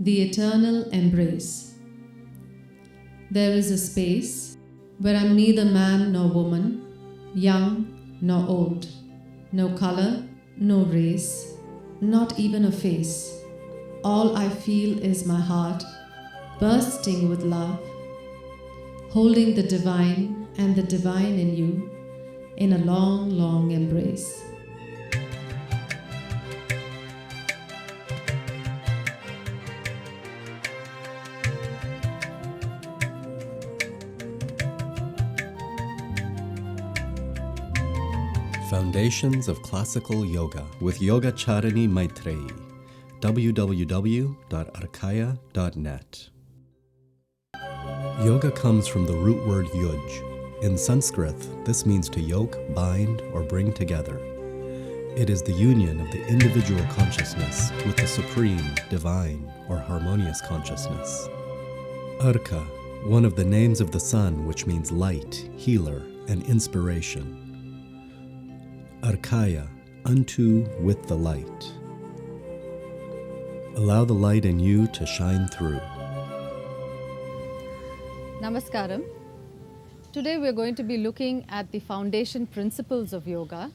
The eternal embrace. There is a space where I'm neither man nor woman, young nor old, no color, no race, not even a face. All I feel is my heart bursting with love, holding the divine and the divine in you in a long, long embrace. Foundations of Classical Yoga with Yogacharini Maitreyi. www.arkaya.net. Yoga comes from the root word yuj. In Sanskrit, this means to yoke, bind, or bring together. It is the union of the individual consciousness with the supreme, divine, or harmonious consciousness. Arka, one of the names of the sun, which means light, healer, and inspiration. Arkaya, unto with the light. Allow the light in you to shine through. Namaskaram. Today we are going to be looking at the foundation principles of yoga.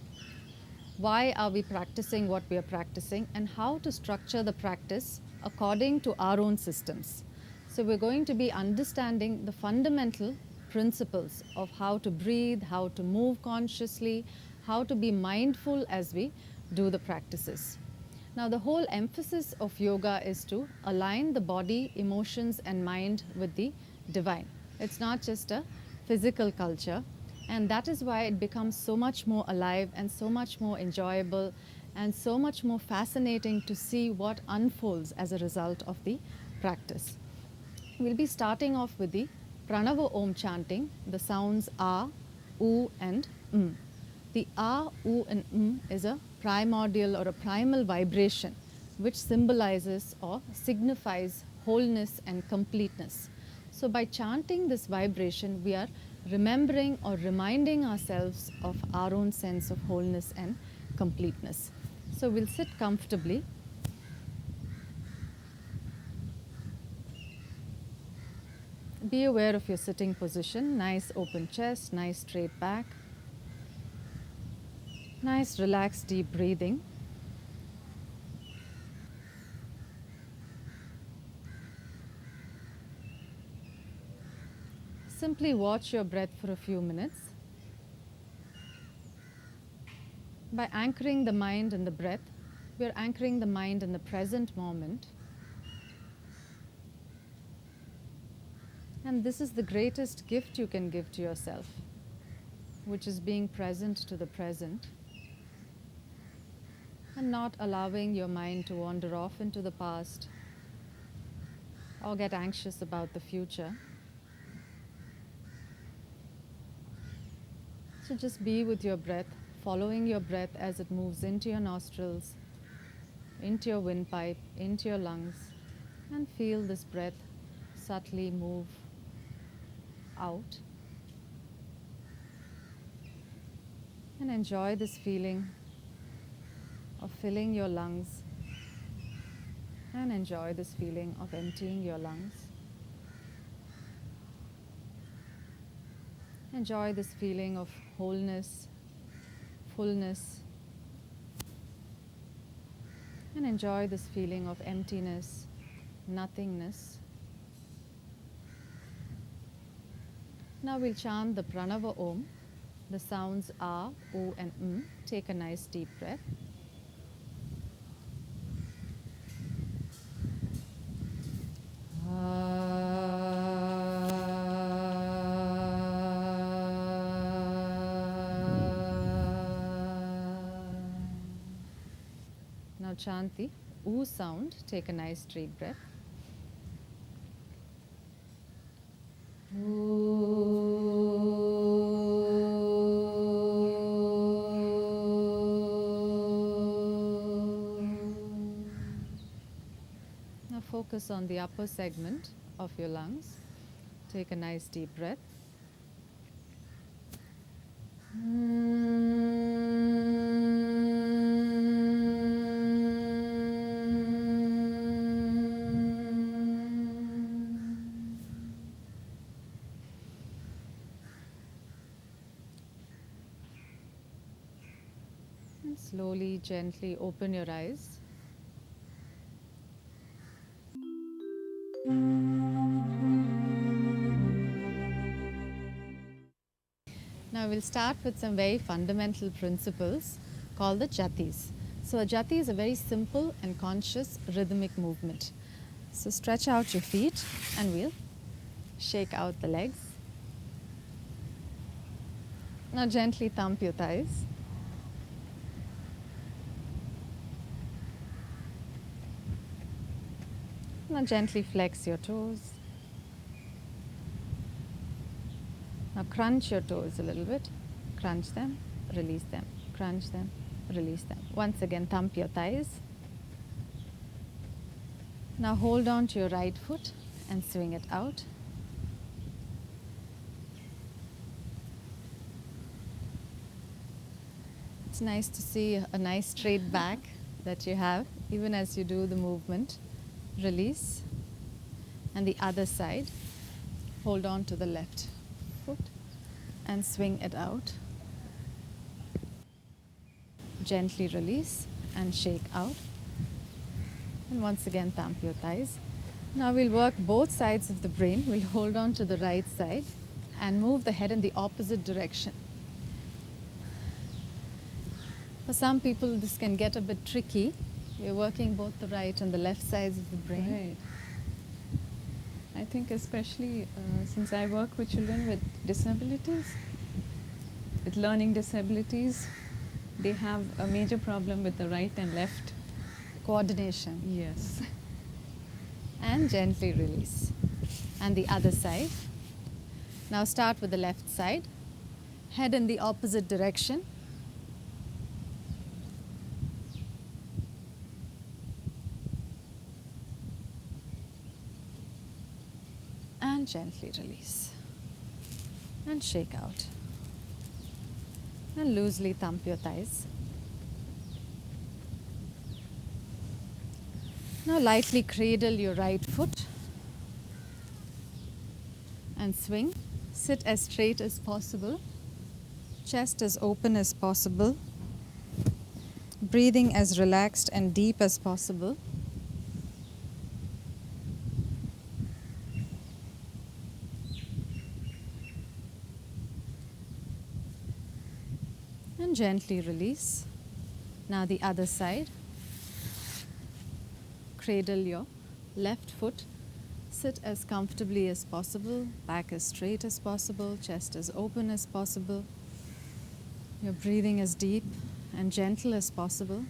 Why are we practicing what we are practicing and how to structure the practice according to our own systems. So we're going to be understanding the fundamental principles of how to breathe, how to move consciously, how to be mindful as we do the practices. Now the whole emphasis of yoga is to align the body, emotions and mind with the divine. It's not just a physical culture, and that is why it becomes so much more alive and so much more enjoyable and so much more fascinating to see what unfolds as a result of the practice. We'll be starting off with the Pranava Om chanting, the sounds A, U and M. The A, U and M is a primordial or a primal vibration which symbolizes or signifies wholeness and completeness. So by chanting this vibration, we are remembering or reminding ourselves of our own sense of wholeness and completeness. So we'll sit comfortably. Be aware of your sitting position, nice open chest, nice straight back. Nice relaxed deep breathing. Simply watch your breath for a few minutes. By anchoring the mind in the breath, we are anchoring the mind in the present moment. And this is the greatest gift you can give to yourself, which is being present to the present and not allowing your mind to wander off into the past or get anxious about the future. So just be with your breath, following your breath as it moves into your nostrils, into your windpipe, into your lungs, and feel this breath subtly move out. And enjoy this feeling of filling your lungs and enjoy this feeling of emptying your lungs. Enjoy this feeling of wholeness, fullness, and enjoy this feeling of emptiness, nothingness. Now we'll chant the Pranava Om, the sounds A, U and M. Take a nice deep breath. Now chant the U sound. Take a nice deep breath. Now focus on the upper segment of your lungs. Take a nice deep breath. and slowly, gently open your eyes. Now we'll start with some very fundamental principles called the Jatis. So a Jati is a very simple and conscious rhythmic movement. So stretch out your feet and we'll shake out the legs. Now gently thump your thighs. Now gently flex your toes. Now crunch your toes a little bit. Crunch them, release them. Crunch them, release them. Once again, thump your thighs. Now hold on to your right foot and swing it out. It's nice to see a nice straight back that you have even as you do the movement. Release. And the other side, hold on to the left foot and swing it out. Gently release and shake out. And once again, thump your thighs. Now we'll work both sides of the brain. We'll hold on to the right side and move the head in the opposite direction. For some people, this can get a bit tricky. We're working both the right and the left sides of the brain. Right. I think especially since I work with children with disabilities, with learning disabilities, they have a major problem with the right and left. Coordination. Yes. And gently release. And the other side. Now start with the left side. Head in the opposite direction. And gently release. And shake out. And loosely thump your thighs. Now lightly cradle your right foot and swing. Sit as straight as possible, chest as open as possible, breathing as relaxed and deep as possible. And gently release. Now the other side. Cradle your left foot. Sit as comfortably as possible, back as straight as possible, chest as open as possible. Your breathing as deep and gentle as possible.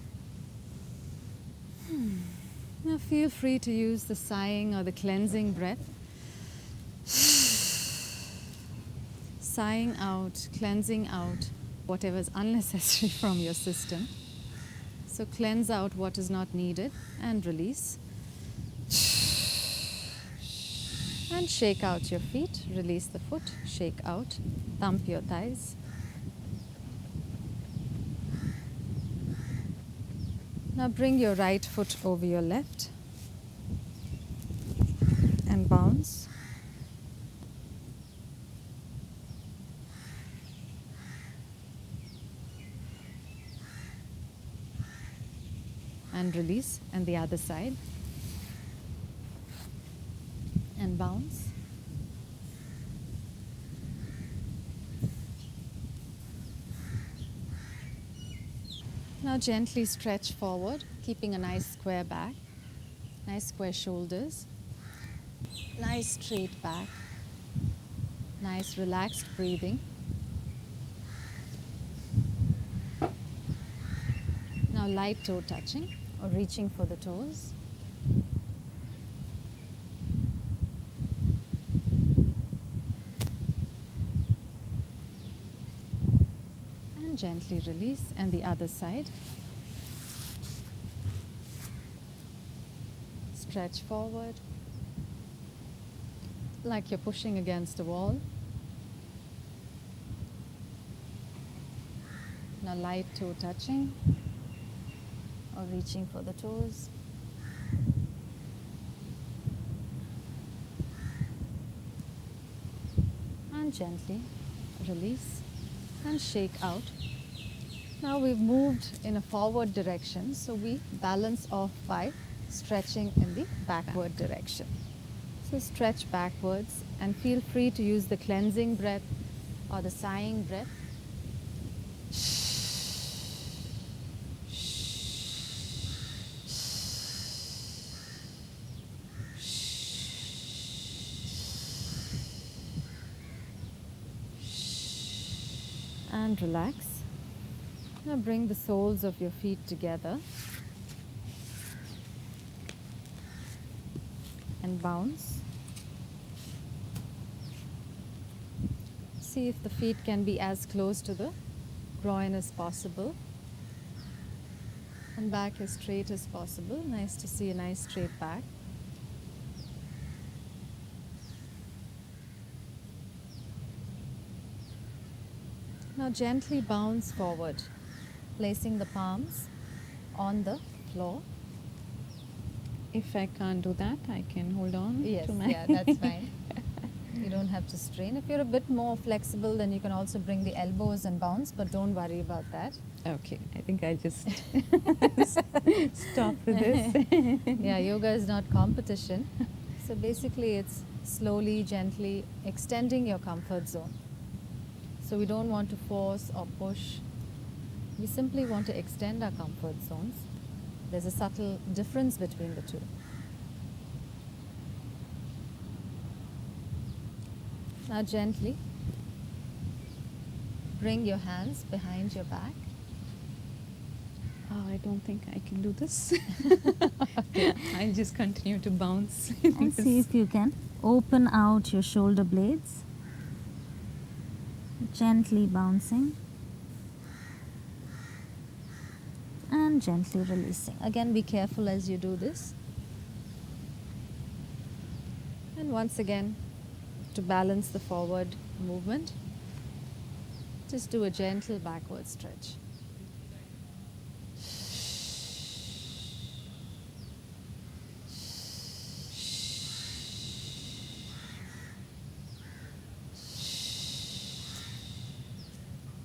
Now feel free to use the sighing or the cleansing breath. Sighing out, cleansing out whatever is unnecessary from your system. So cleanse out what is not needed and release. And shake out your feet, release the foot, shake out, thump your thighs. Now bring your right foot over your left and bounce. And release, and the other side. And bounce. Now gently stretch forward, keeping a nice square back, nice square shoulders, nice straight back, nice relaxed breathing. Now light toe touching or reaching for the toes. And gently release, and the other side. Stretch forward like you're pushing against a wall. Now light toe touching or reaching for the toes. And gently release and shake out. Now we've moved in a forward direction, so we balance off by stretching in the backward direction. So stretch backwards and feel free to use the cleansing breath or the sighing breath. And relax. Now bring the soles of your feet together and bounce. See if the feet can be as close to the groin as possible and back as straight as possible. Nice to see a nice straight back. Now gently bounce forward, placing the palms on the floor. If I can't do that, I can hold on Yes, to my... yeah, that's fine. You don't have to strain. If you're a bit more flexible, then you can also bring the elbows and bounce, but don't worry about that. Okay, I think I just stop with this. Yeah, yoga is not competition. So basically it's slowly, gently extending your comfort zone. So we don't want to force or push. We simply want to extend our comfort zones. There's a subtle difference between the two. Now gently bring your hands behind your back. Oh, I don't think I can do this. I'll just continue to bounce. And see if you can open out your shoulder blades, gently bouncing and gently releasing. Again, be careful as you do this. And once again, to balance the forward movement, just do a gentle backward stretch.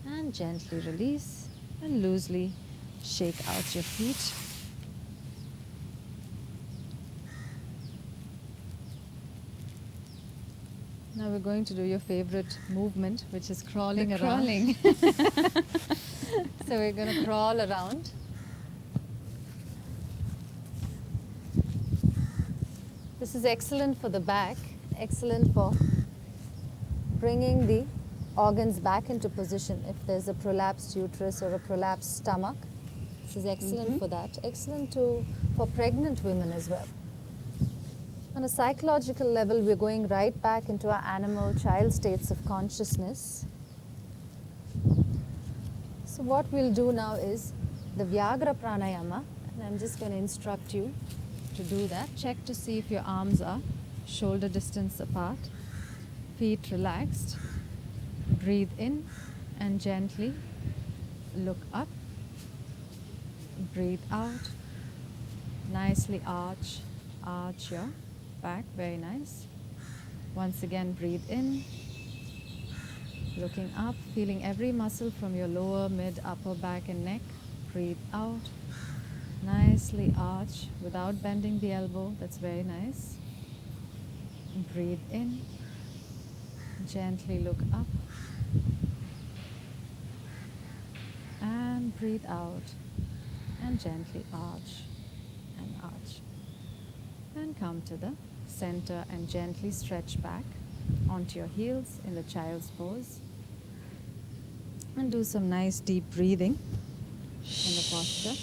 And gently release and loosely shake out your feet. Now we're going to do your favorite movement, which is crawling around. Crawling. So we're going to crawl around. This is excellent for the back, excellent for bringing the organs back into position. If there's a prolapsed uterus or a prolapsed stomach, this is excellent for that. Excellent for pregnant women as well. On a psychological level, we're going right back into our animal child states of consciousness. So what we'll do now is the Vyagra Pranayama, and I'm just going to instruct you to do that. Check to see if your arms are shoulder distance apart, feet relaxed. Breathe in and gently look up. Breathe out. Nicely arch your back, very nice. Once again, breathe in, looking up, feeling every muscle from your lower, mid, upper back and neck. Breathe out, nicely arch without bending the elbow, that's very nice. Breathe in, gently look up and breathe out and gently arch and arch. And come to the center and gently stretch back onto your heels in the child's pose. And do some nice deep breathing in the posture.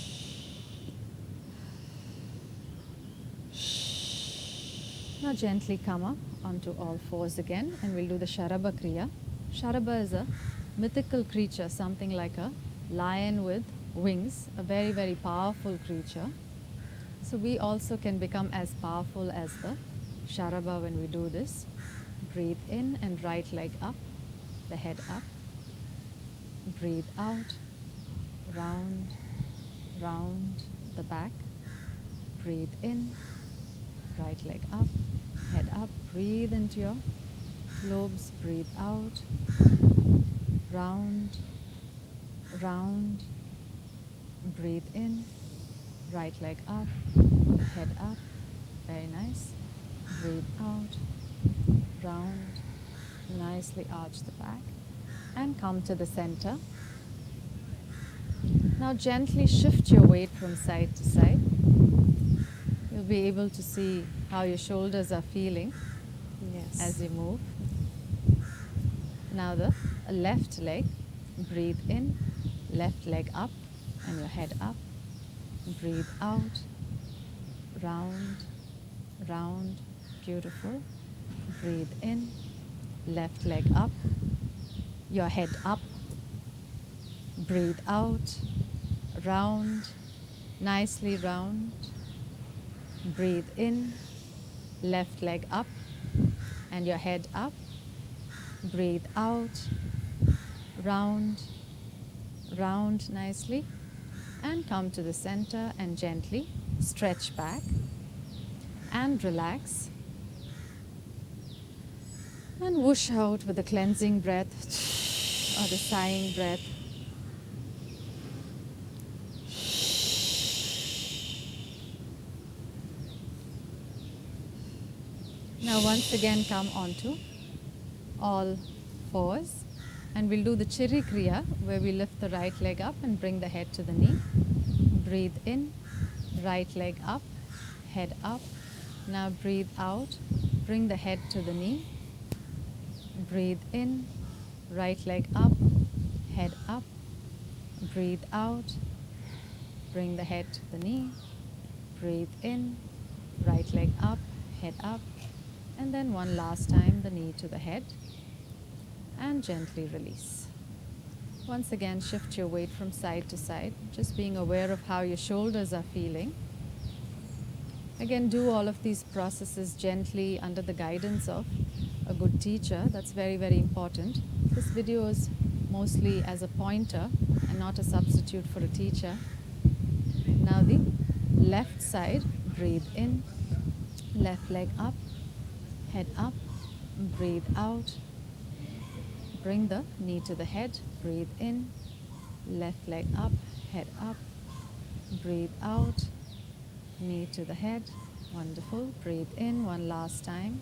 Now gently come up onto all fours again and we'll do the Sharabha Kriya. Sharabha is a mythical creature, something like a lion with wings, a very, very powerful creature. So we also can become as powerful as the Sharabha when we do this. Breathe in and right leg up, the head up. Breathe out, round, round the back. Breathe in, right leg up, head up. Breathe into your lobes, breathe out, round, round Breathe in, right leg up, head up. Very nice. Breathe out, round, nicely arch the back, and come to the center. Now gently shift your weight from side to side. You'll be able to see how your shoulders are feeling Yes. as you move. Now the left leg, breathe in, left leg up and your head up. Breathe out, round, round, beautiful. Breathe in, left leg up, your head up. Breathe out, round, nicely round. Breathe in, left leg up and your head up. Breathe out, round, round nicely, and come to the center and gently stretch back and relax. And whoosh out with the cleansing breath or the sighing breath. Now once again come onto all fours, and we'll do the chiri kriya where we lift the right leg up and bring the head to the knee. Breathe in, right leg up, head up. Now breathe out, bring the head to the knee. Breathe in, right leg up, head up. Breathe out, bring the head to the knee. Breathe in, right leg up, head up. And then one last time, the knee to the head. And gently release. Once again, shift your weight from side to side, just being aware of how your shoulders are feeling. Again, do all of these processes gently under the guidance of a good teacher. That's very, very important. This video is mostly as a pointer and not a substitute for a teacher. Now the left side, breathe in, left leg up, head up, breathe out. Bring the knee to the head, breathe in, left leg up, head up, breathe out, knee to the head, wonderful, breathe in one last time,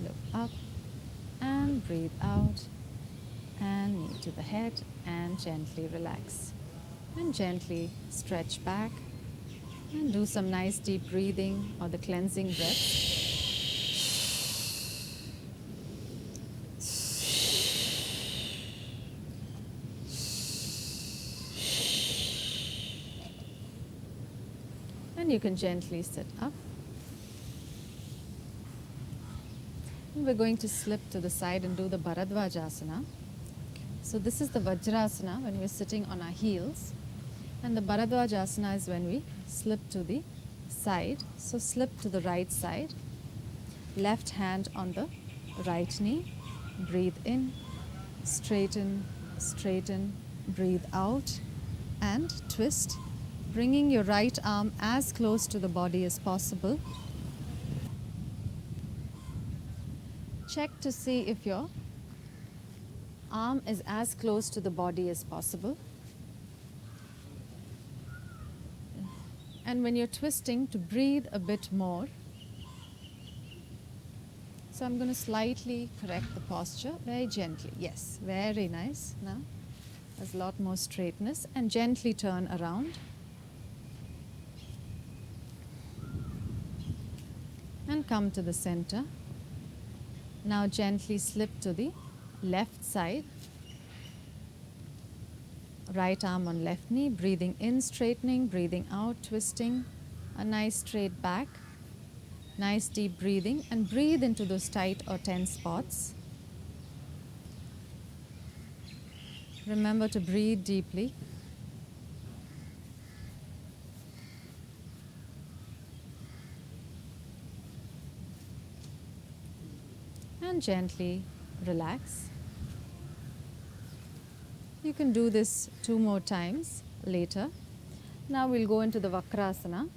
look up, and breathe out, and knee to the head, and gently relax. And gently stretch back, and do some nice deep breathing or the cleansing breaths. And you can gently sit up. And we're going to slip to the side and do the Bharadvajasana. So this is the Vajrasana when we're sitting on our heels. And the Bharadvajasana is when we slip to the side. So slip to the right side. Left hand on the right knee. Breathe in, straighten, straighten. Breathe out and twist. Bringing your right arm as close to the body as possible. Check to see if your arm is as close to the body as possible. And when you're twisting, to breathe a bit more. So I'm going to slightly correct the posture, very gently. Yes, very nice. Now, there's a lot more straightness. And gently turn around. And come to the center. Now gently slip to the left side. Right arm on left knee, breathing in, straightening, breathing out, twisting. A nice straight back. Nice deep breathing, and breathe into those tight or tense spots. Remember to breathe deeply. And gently relax. You can do this 2 more times later. Now we'll go into the Vakrasana.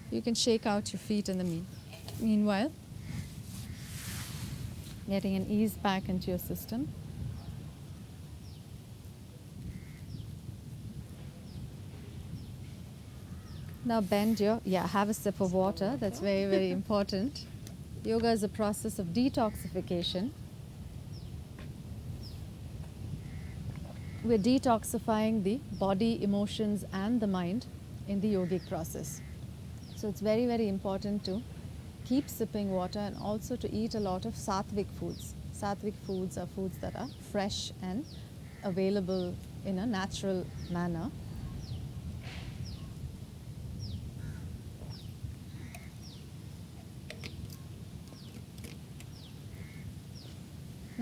You can shake out your feet in the meanwhile, getting an ease back into your system. Now bend have a sip of water. That's very, very important. Yoga is a process of detoxification. We're detoxifying the body, emotions, and the mind in the yogic process. So it's very, very important to keep sipping water and also to eat a lot of sattvic foods. Sattvic foods are foods that are fresh and available in a natural manner.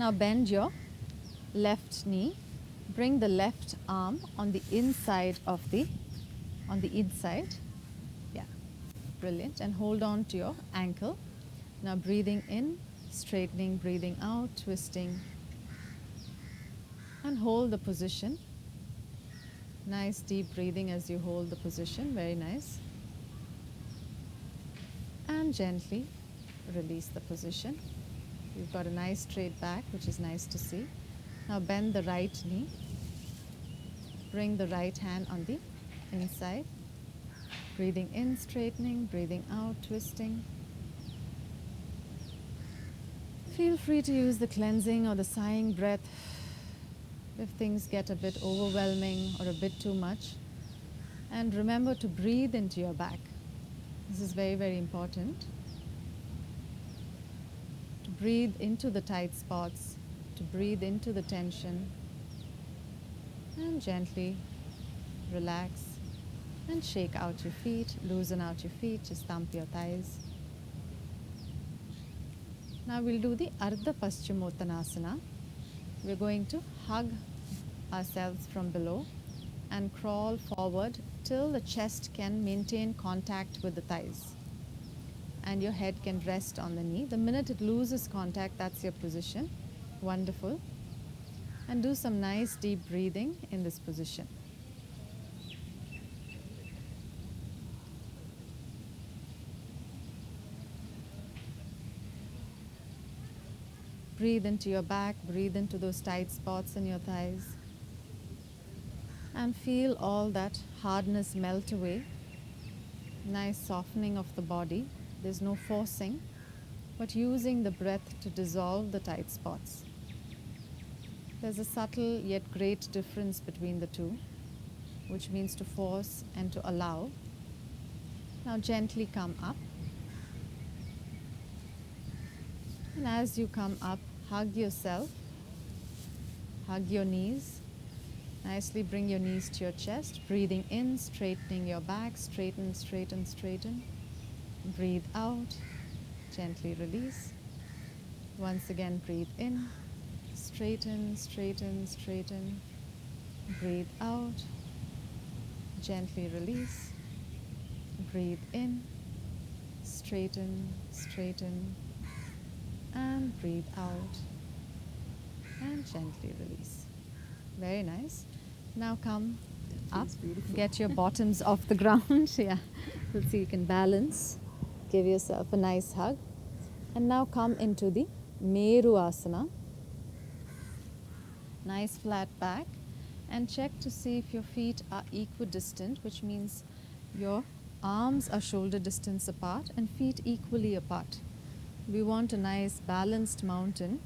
Now bend your left knee. Bring the left arm on the inside Yeah, brilliant. And hold on to your ankle. Now breathing in, straightening, breathing out, twisting. And hold the position. Nice deep breathing as you hold the position, very nice. And gently release the position. You've got a nice straight back, which is nice to see. Now bend the right knee. Bring the right hand on the inside. Breathing in, straightening, breathing out, twisting. Feel free to use the cleansing or the sighing breath if things get a bit overwhelming or a bit too much. And remember to breathe into your back. This is very, very important. To breathe into the tight spots, to breathe into the tension, and gently relax and shake out your feet, loosen out your feet, just thump your thighs. Now we'll do the Ardha Paschimottanasana. We're going to hug ourselves from below and crawl forward till the chest can maintain contact with the thighs and your head can rest on the knee. The minute it loses contact, that's your position. Wonderful. And do some nice deep breathing in this position. Breathe into your back, breathe into those tight spots in your thighs. And feel all that hardness melt away. Nice softening of the body. There's no forcing, but using the breath to dissolve the tight spots. There's a subtle yet great difference between the two, which means to force and to allow. Now gently come up. And as you come up, hug yourself, hug your knees. Nicely bring your knees to your chest. Breathing in, straightening your back, straighten, straighten, straighten. Breathe out, gently release. Once again, breathe in, straighten, straighten, straighten. Breathe out, gently release. Breathe in, straighten, straighten. And breathe out and gently release. Very nice. Now come up, get your bottoms off the ground. Yeah, let's see, you can balance. Give yourself a nice hug. And now come into the Meru Asana. Nice flat back. And check to see if your feet are equidistant, which means your arms are shoulder distance apart and feet equally apart. We want a nice balanced mountain.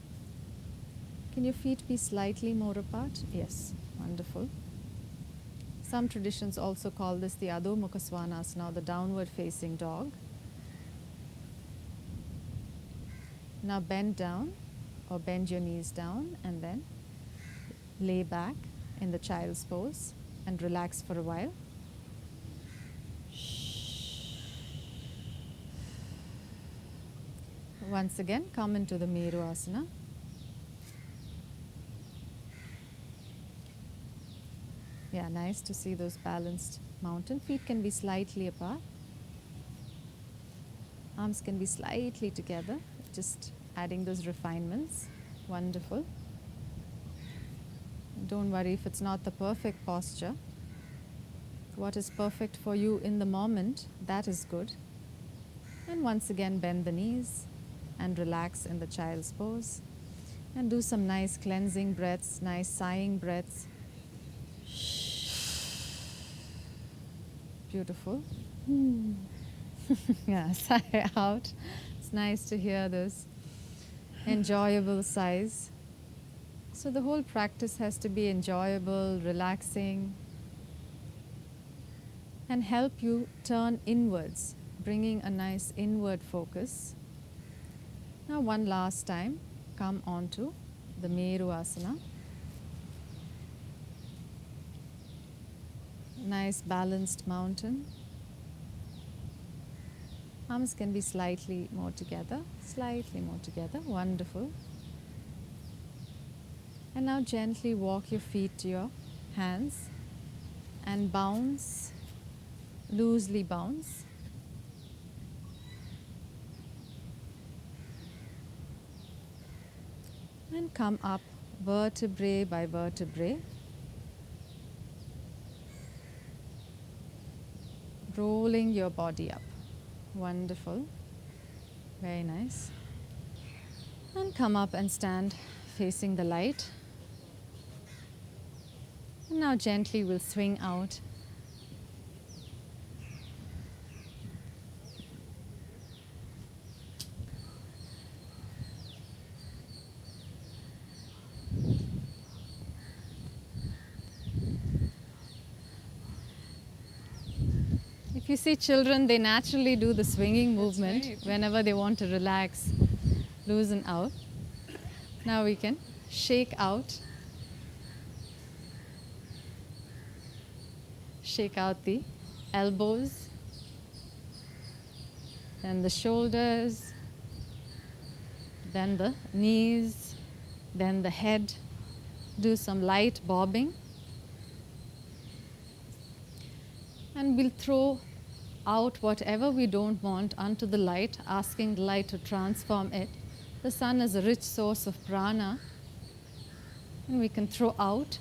Can your feet be slightly more apart? Yes, wonderful. Some traditions also call this the Adho Mukha Svanasana, the downward facing dog. Now bend down or bend your knees down and then lay back in the child's pose and relax for a while. Once again, come into the Meru Asana. Yeah, nice to see those balanced mountain. Feet can be slightly apart. Arms can be slightly together, just adding those refinements. Wonderful. Don't worry if it's not the perfect posture. What is perfect for you in the moment, that is good. And once again, bend the knees and relax in the child's pose. And do some nice cleansing breaths, nice sighing breaths. Beautiful. Yeah, sigh out. It's nice to hear those enjoyable sighs. So the whole practice has to be enjoyable, relaxing, and help you turn inwards, bringing a nice inward focus. Now one last time, come onto the Meru Asana. Nice balanced mountain. Arms can be slightly more together, wonderful. And now gently walk your feet to your hands and bounce, loosely bounce. And come up vertebrae by vertebrae. Rolling your body up. Wonderful. Very nice. And come up and stand facing the light. And now gently we'll swing out. If you see children, they naturally do the swinging movement whenever they want to relax, loosen out. Now we can shake out. Shake out the elbows, then the shoulders, then the knees, then the head. Do some light bobbing. And we'll throw out whatever we don't want onto the light, asking the light to transform it. The sun is a rich source of prana. And we can throw out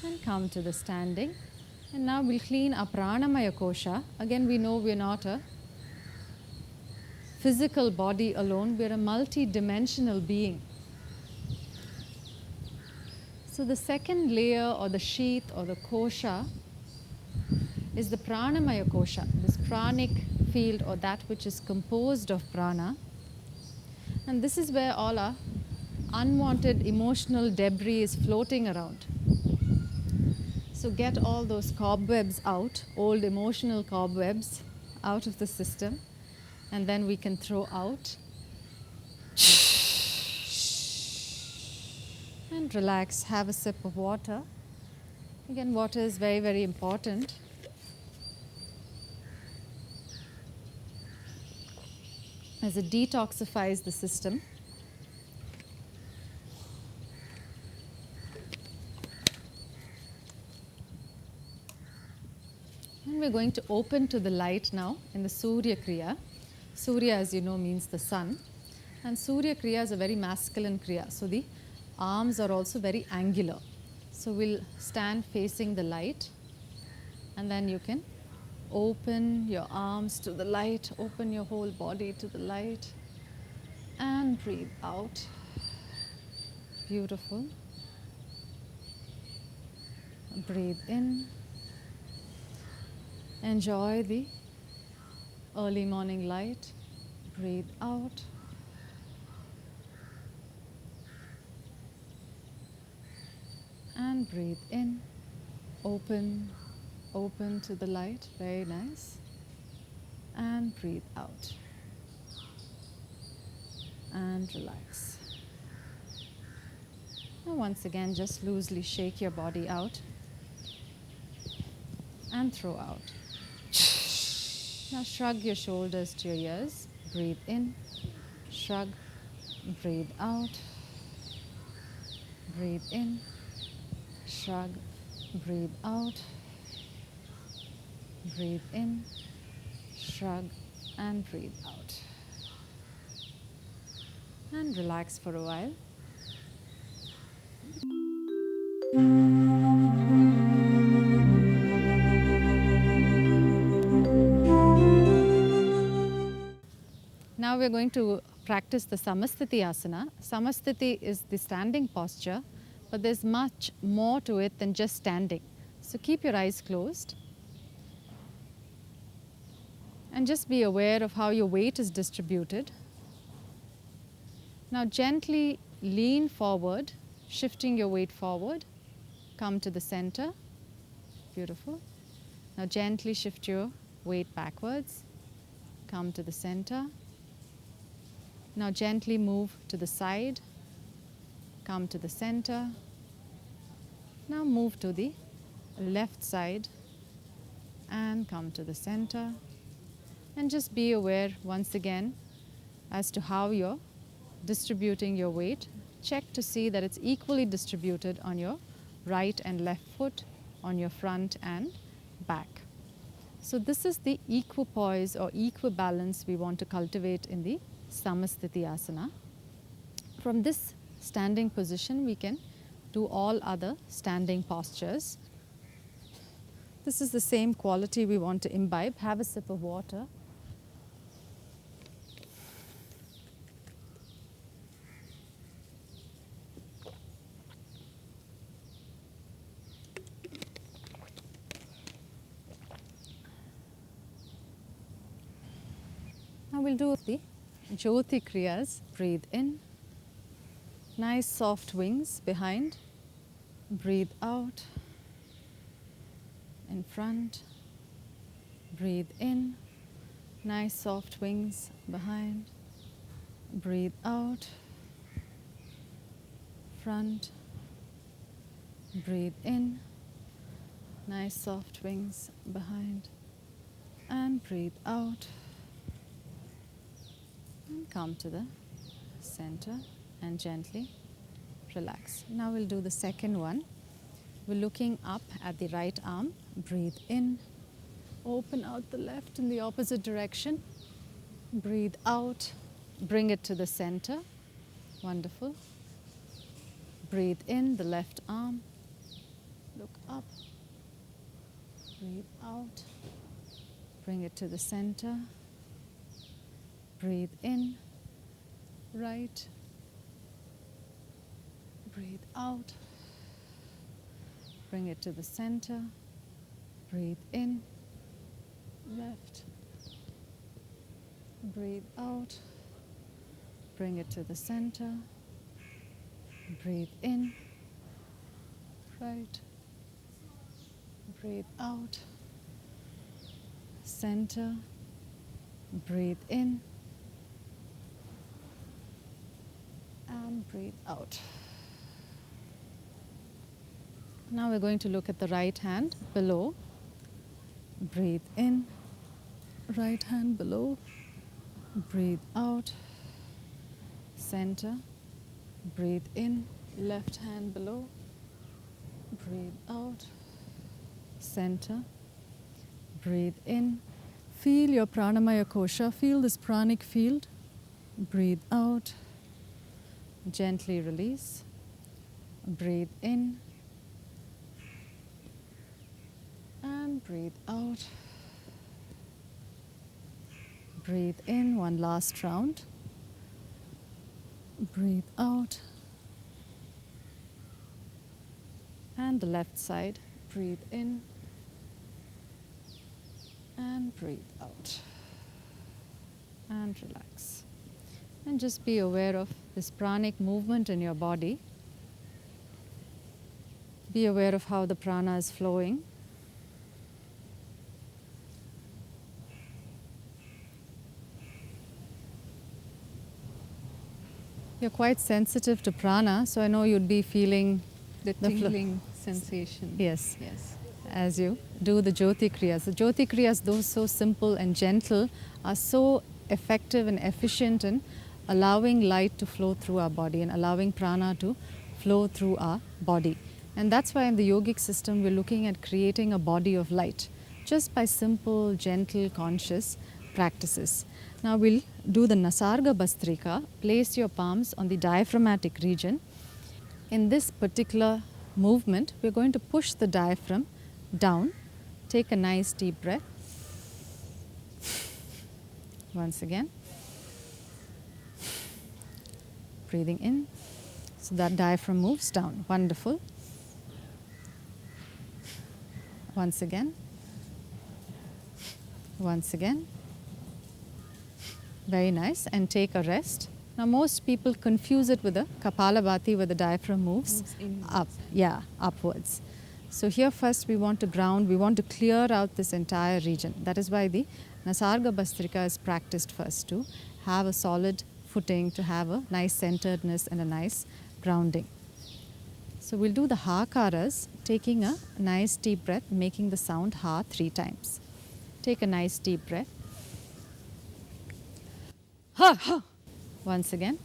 and come to the standing. And now we'll clean our pranamaya kosha. Again, we know we're not a physical body alone, we're a multi-dimensional being. So the second layer or the sheath or the kosha is the pranamaya kosha, this pranic field or that which is composed of prana. And this is where all our unwanted emotional debris is floating around. So get all those cobwebs out, old emotional cobwebs out of the system, and then we can throw out. And relax, have a sip of water. Again, water is very, very important. As it detoxifies the system. And we're going to open to the light now in the Surya Kriya. Surya, as you know, means the sun. And Surya Kriya is a very masculine Kriya. So the arms are also very angular. So we'll stand facing the light. And then you can open your arms to the light, open your whole body to the light, and breathe out. Beautiful. Breathe in. Enjoy the early morning light. Breathe out. And breathe in. Open to the light. Very nice. And breathe out. And relax. Now once again, just loosely shake your body out and throw out. Now shrug your shoulders to your ears. Breathe in. Shrug. Breathe out. Breathe in. Shrug. Breathe out. Breathe in. Shrug. And breathe out. And relax for a while. Now we're going to practice the Samastiti asana. Samastiti is the standing posture, but there's much more to it than just standing. So keep your eyes closed and just be aware of how your weight is distributed. Now gently lean forward, shifting your weight forward. Come to the center. Beautiful. Now gently shift your weight backwards. Come to the center. Now gently move to the side. Come to the center. Now move to the left side and come to the center. And just be aware once again as to how you're distributing your weight. Check to see that it's equally distributed on your right and left foot, on your front and back. So this is the equipoise or equibalance we want to cultivate in the Samasthiti asana. From this standing position, we can do all other standing postures. This is the same quality we want to imbibe. Have a sip of water. Now we'll do the Joti crias. Breathe in. Nice soft wings behind. Breathe out. In front. Breathe in. Nice soft wings behind. Breathe out. Front. Breathe in. Nice soft wings behind. And breathe out. And come to the center and gently relax. Now we'll do the second one. We're looking up at the right arm. Breathe in. Open out the left in the opposite direction. Breathe out. Bring it to the center. Wonderful. Breathe in the left arm. Look up. Breathe out. Bring it to the center. Breathe in. Right. Breathe out. Bring it to the center. Breathe in. Left. Breathe out. Bring it to the center. Breathe in. Right. Breathe out. Center. Breathe in. And breathe out. Now we're going to look at the right hand below. Breathe in. Right hand below. Breathe out. Center. Breathe in. Left hand below. Breathe out. Center. Breathe in. Feel your pranamaya kosha. Feel this pranic field. Breathe out. Gently release. Breathe in. And breathe out. Breathe in. One last round. Breathe out. And the left side. Breathe in. And breathe out. And relax. And just be aware of this pranic movement in your body. Be aware of how the prana is flowing. You're quite sensitive to prana, so I know you'd be feeling The tingling sensation. Yes. Yes. As you do the Joti crias. The Joti crias, though so simple and gentle, are so effective and efficient in allowing light to flow through our body and allowing prana to flow through our body. And that's why in the yogic system we're looking at creating a body of light just by simple, gentle, conscious practices. Now we'll do the Nasarga Bastrika. Place your palms on the diaphragmatic region. In this particular movement, we're going to push the diaphragm down. Take a nice deep breath. Once again. Breathing in. So that diaphragm moves down. Wonderful. Once again. Once again. Very nice. And take a rest. Now most people confuse it with the Kapalabhati where the diaphragm moves up. Yeah, upwards. So here first we want to ground, we want to clear out this entire region. That is why the Nasarga Bastrika is practiced first to have a solid footing, to have a nice centeredness and a nice grounding. So we'll do the Hakaras, taking a nice deep breath, making the sound Ha 3 times. Take a nice deep breath. Ha, ha. Once again.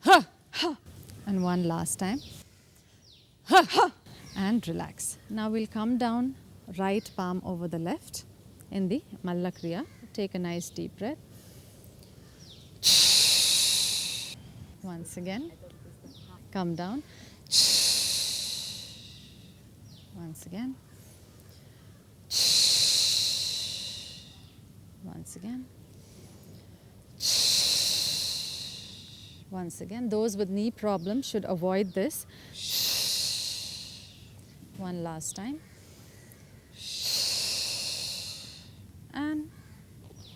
Ha, ha. And one last time. Ha, ha. And relax. Now we'll come down, right palm over the left in the Malla Kriya. Take a nice deep breath. Once again. Come down. Once again. Once again. Once again. Those with knee problems should avoid this. One last time. And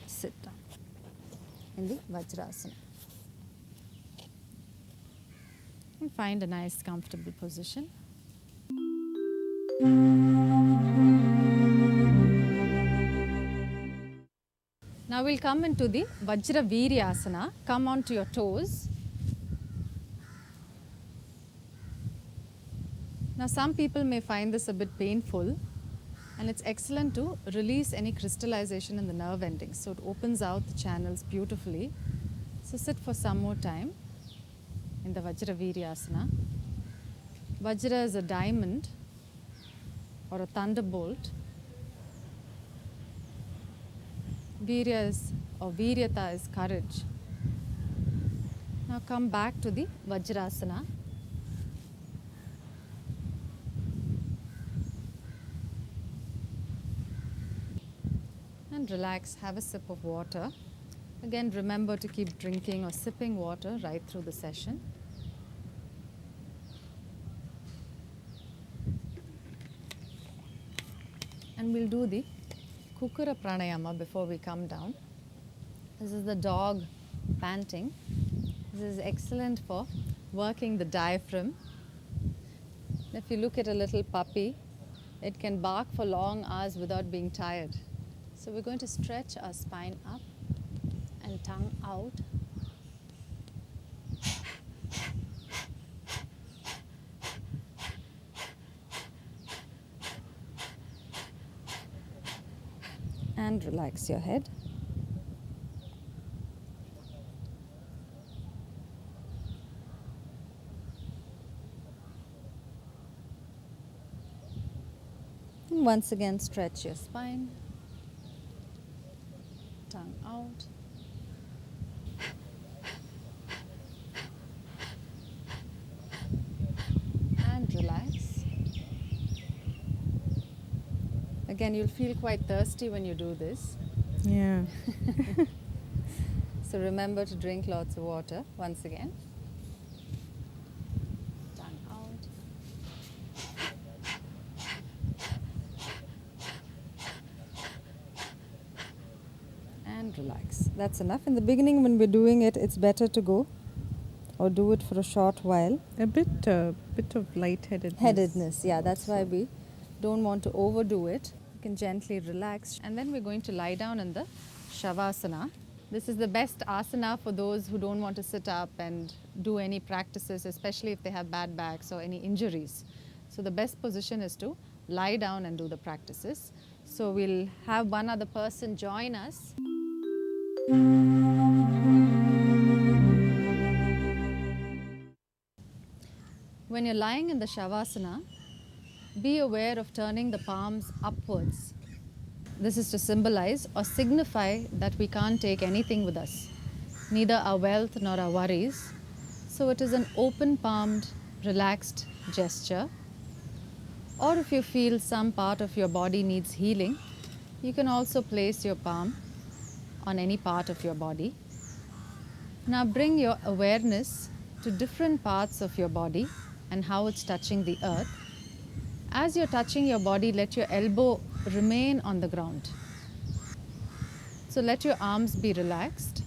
sit down in the Vajrasana. And find a nice comfortable position. Now we'll come into the Vajra Viryasana. Come onto your toes. Now some people may find this a bit painful, and it's excellent to release any crystallization in the nerve endings. So it opens out the channels beautifully. So sit for some more time in the Vajra Viryasana. Vajra is a diamond or a thunderbolt. Virya is, or Viryata is courage. Now come back to the Vajrasana. And relax, have a sip of water. Again, remember to keep drinking or sipping water right through the session. And we'll do the Kukura Pranayama before we come down. This is the dog panting. This is excellent for working the diaphragm. If you look at a little puppy, it can bark for long hours without being tired. So we're going to stretch our spine up and tongue out. And relax your head. And once again, stretch your spine. Tongue out. And relax. Again, you'll feel quite thirsty when you do this. Yeah. So remember to drink lots of water once again. Tongue out. And relax. That's enough. In the beginning when we're doing it, it's better to go or do it for a short while. A bit of lightheadedness. Headedness, yeah, that's why we don't want to overdo it. You can gently relax. And then we're going to lie down in the Shavasana. This is the best asana for those who don't want to sit up and do any practices, especially if they have bad backs or any injuries. So the best position is to lie down and do the practices. So we'll have one other person join us. When you're lying in the Shavasana, be aware of turning the palms upwards. This is to symbolize or signify that we can't take anything with us, neither our wealth nor our worries. So it is an open palmed, relaxed gesture. Or if you feel some part of your body needs healing, you can also place your palm on any part of your body. Now bring your awareness to different parts of your body and how it's touching the earth As you're touching your body, let your elbow remain on the ground. So let your arms be relaxed.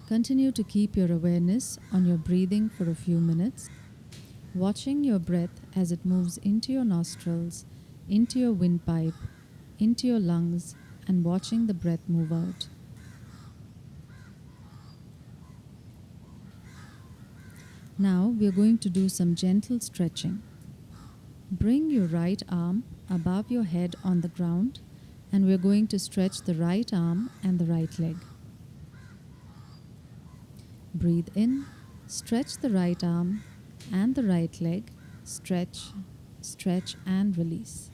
Continue to keep your awareness on your breathing for a few minutes, watching your breath as it moves into your nostrils, into your windpipe, into your lungs, and watching the breath move out. Now we are going to do some gentle stretching. Bring your right arm above your head on the ground, and we are going to stretch the right arm and the right leg. Breathe in, stretch the right arm and the right leg, stretch, stretch and release.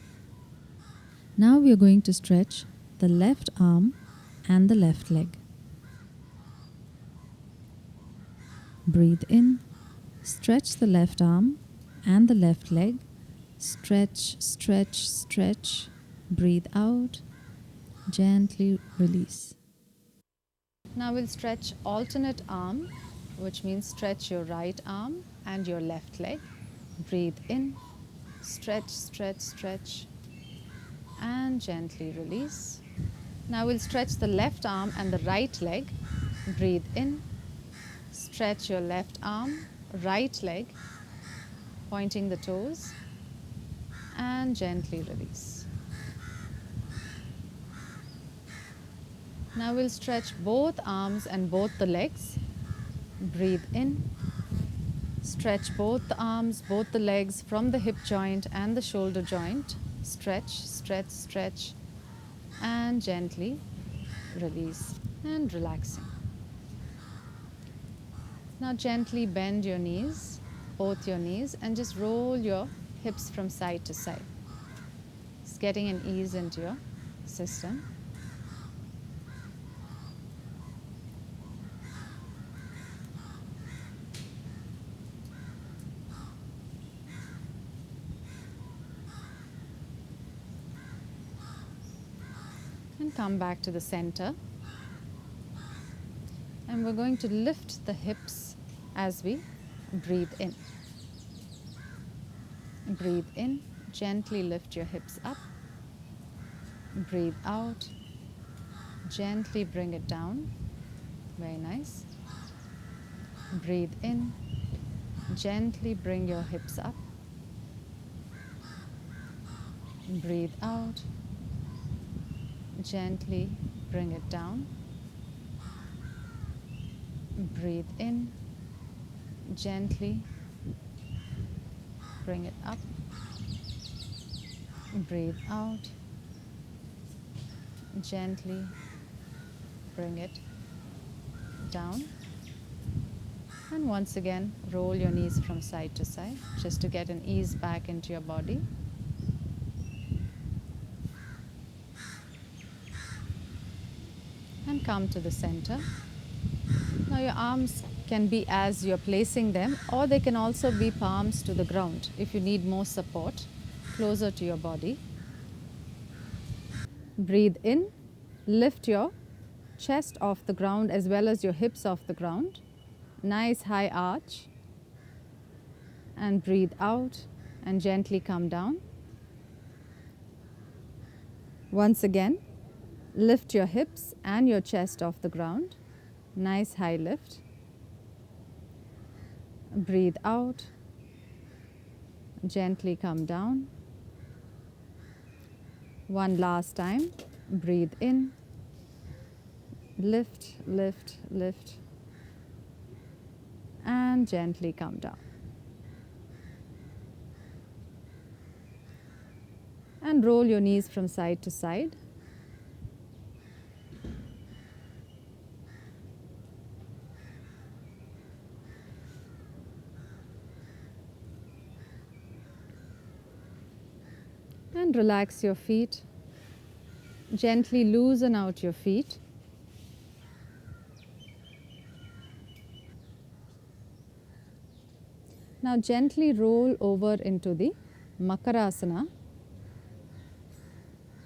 Now we are going to stretch the left arm and the left leg. Breathe in, stretch the left arm and the left leg, stretch, stretch, stretch, breathe out, gently release. Now we'll stretch alternate arm, which means stretch your right arm and your left leg. Breathe in, stretch, stretch, stretch, and gently release. Now we'll stretch the left arm and the right leg. Breathe in, stretch your left arm, right leg, pointing the toes, and gently release. Now we'll stretch both arms and both the legs. Breathe in, stretch both the arms, both the legs from the hip joint and the shoulder joint. Stretch, stretch, stretch, and gently release and relaxing. Now gently bend your knees, both your knees, and just roll your hips from side to side. Just getting an ease into your system. And come back to the center. And we're going to lift the hips as we breathe in. Breathe in, gently lift your hips up. Breathe out, gently bring it down. Very nice. Breathe in, gently bring your hips up. Breathe out, gently bring it down. Breathe in, gently bring it up. Breathe out, gently bring it down. And once again, roll your knees from side to side just to get an ease back into your body. And come to the center. Now your arms can be as you're placing them, or they can also be palms to the ground if you need more support closer to your body. Breathe in, lift your chest off the ground as well as your hips off the ground. Nice high arch. And breathe out and gently come down. Once again, lift your hips and your chest off the ground. Nice high lift. Breathe out. Gently come down. One last time. Breathe in. Lift, lift, lift. And gently come down. And roll your knees from side to side. And relax your feet. Gently loosen out your feet. Now gently roll over into the Makarasana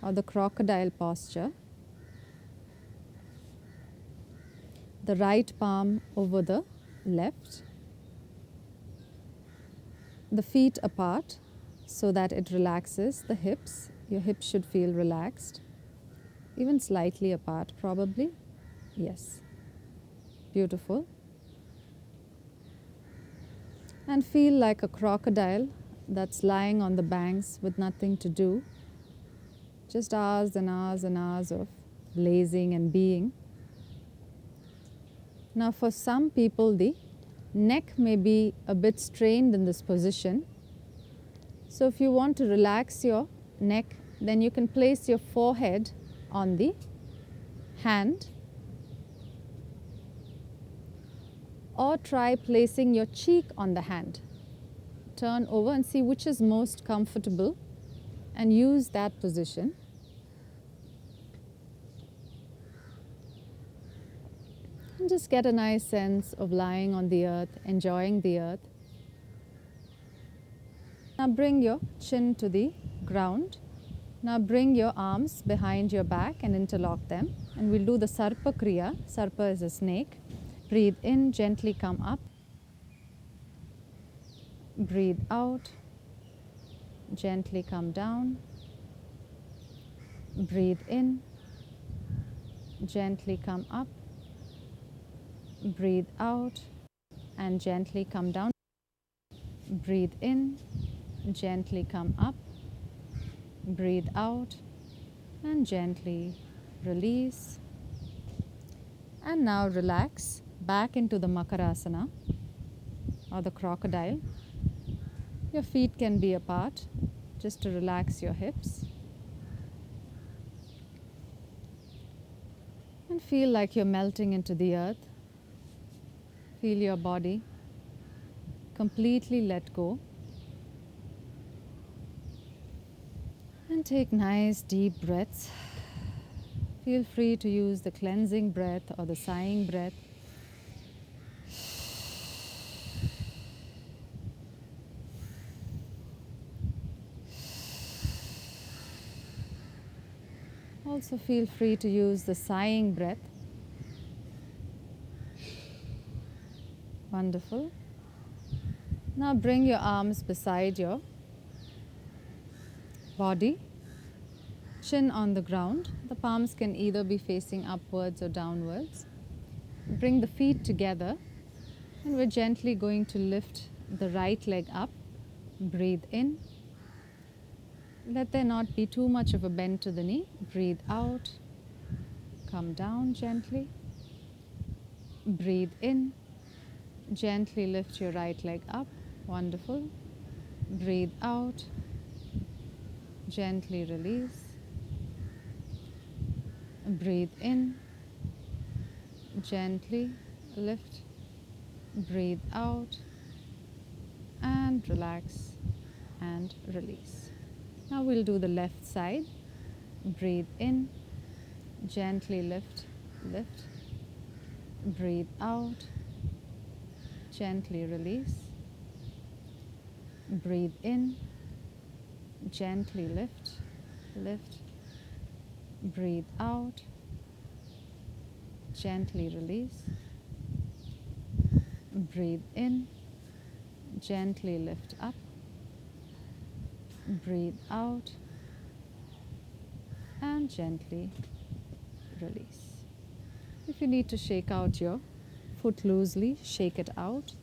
or the crocodile posture. The right palm over the left. the feet apart so that it relaxes the hips. Your hips should feel relaxed, even slightly apart probably. Yes, beautiful. And feel like a crocodile that's lying on the banks with nothing to do. Just hours and hours and hours of lazing and being. Now for some people the neck may be a bit strained in this position. So if you want to relax your neck, then you can place your forehead on the hand, or try placing your cheek on the hand. Turn over and see which is most comfortable and use that position. And just get a nice sense of lying on the earth, enjoying the earth. Now bring your chin to the ground. Now bring your arms behind your back and interlock them. And we'll do the sarpa kriya. Sarpa is a snake. Breathe in, gently come up. Breathe out, gently come down. Breathe in, gently come up. Breathe out and gently come down. Breathe in, gently come up. Breathe out and gently release. And now relax back into the Makarasana or the crocodile. Your feet can be apart just to relax your hips. And feel like you're melting into the earth. Feel your body completely let go. And take nice deep breaths. Feel free to use the cleansing breath or the sighing breath. Also feel free to use the sighing breath. Wonderful. Now bring your arms beside your body, chin on the ground. The palms can either be facing upwards or downwards. Bring the feet together and we're gently going to lift the right leg up. Breathe in. Let there not be too much of a bend to the knee. Breathe out. Come down gently. Breathe in. Gently lift your right leg up. Wonderful. Breathe out. Gently release. Breathe in. Gently lift. Breathe out. And relax and release. Now we'll do the left side. Breathe in. Gently lift, lift. Breathe out. Gently release. Breathe in. Gently lift, lift. Breathe out. Gently release. Breathe in. Gently lift up. Breathe out. And gently release. If you need to shake out your foot loosely, shake it out.